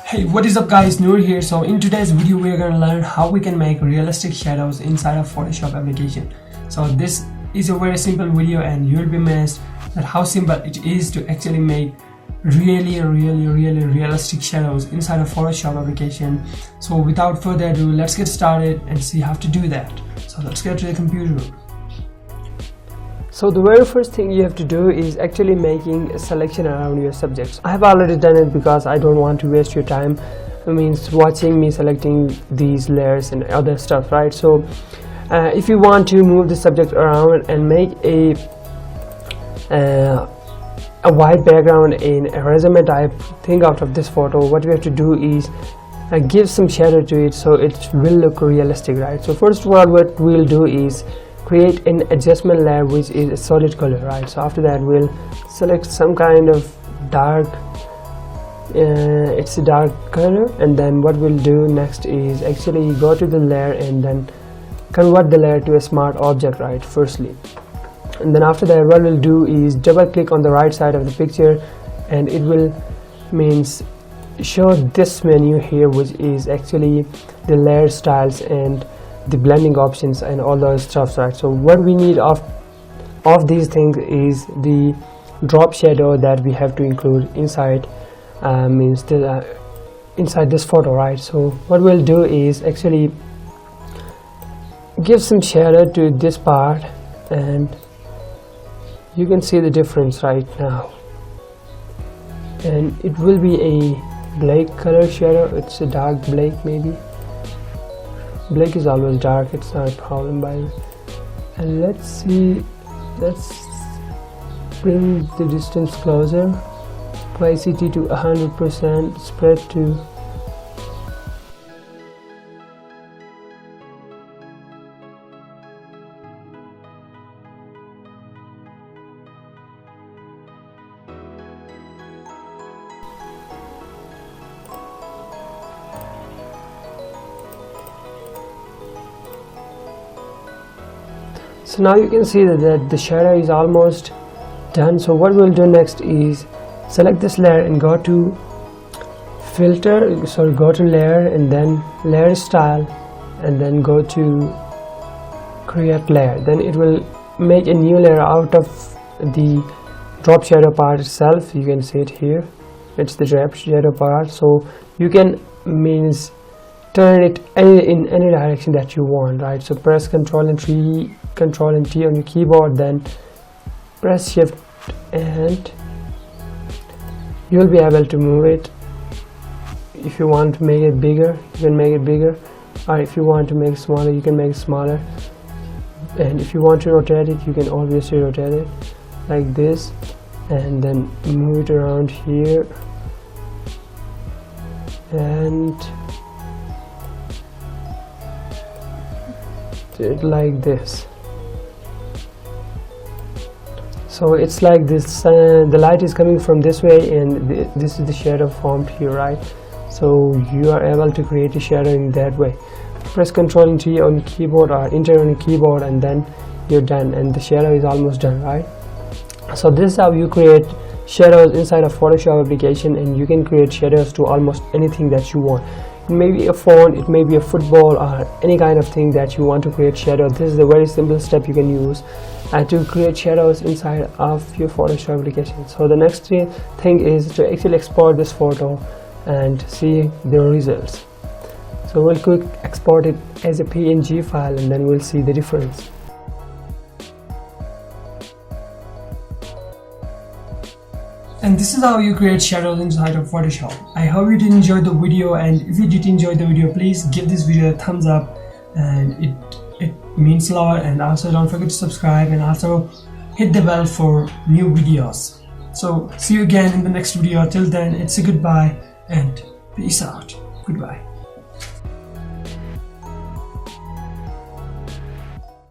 Hey, what is up guys, Noor here. So in today's video we are going to learn how we can make realistic shadows inside of Photoshop application. So this is a very simple video and you'll be amazed at how simple it is to actually make really realistic shadows inside of Photoshop application. So without further ado, let's get started and see how to do that. So let's get to the computer. So the very first thing you have to do is actually making a selection around your subjects. I have already done it because I don't want to waste your time. It means watching me selecting these layers and other stuff, right? So if you want to move the subject around and make a white background in a resume type thing out of this photo, what we have to do is give some shadow to it so it will look realistic, right? So first of all, what we'll do is create an adjustment layer which is a solid color, right? So after that we'll select some kind of dark it's a dark color, and then what we'll do next is actually go to the layer and then convert the layer to a smart object, right, firstly. And then after that what we'll do is double click on the right side of the picture and it will show this menu here, which is actually the layer styles and the blending options and all those stuff, right? So what we need of these things is the drop shadow that we have to include inside inside this photo, right? So what we'll do is actually give some shadow to this part and you can see the difference right now, and it will be a black color shadow. It's a dark black, maybe. Black is always dark, it's not a problem by the way. And let's bring the distance closer, opacity to 100%, spread to So now you can see that the shadow is almost done. So what we'll do next is select this layer and go to go to layer and then layer style and then go to create layer. Then it will make a new layer out of the drop shadow part itself. You can see it here, it's the drop shadow part. So you can turn it in any direction that you want, right? So press Ctrl and T on your keyboard, then press Shift and you will be able to move it. If you want to make it bigger, you can make it bigger, or if you want to make it smaller, you can make it smaller. And if you want to rotate it, you can obviously rotate it like this and then move it around here and do it like this. So it's like this, the light is coming from this way and this is the shadow formed here, right? So you are able to create a shadow in that way. Press Ctrl and T on your keyboard or enter on your keyboard and then you're done, and the shadow is almost done, right? So this is how you create shadows inside a Photoshop application, and you can create shadows to almost anything that you want. It may be a font, it may be a football, or any kind of thing that you want to create shadow. This is a very simple step you can use to create shadows inside of your Photoshop application. So the next thing is to actually export this photo and see the results. So we'll quick export it as a PNG file and then we'll see the difference. And this is how you create shadows inside of Photoshop. I hope you did enjoy the video, and if you did enjoy the video, please give this video a thumbs up, and it means a lot. And also don't forget to subscribe and also hit the bell for new videos. So see you again in the next video. Till then, it's a goodbye and peace out. Goodbye.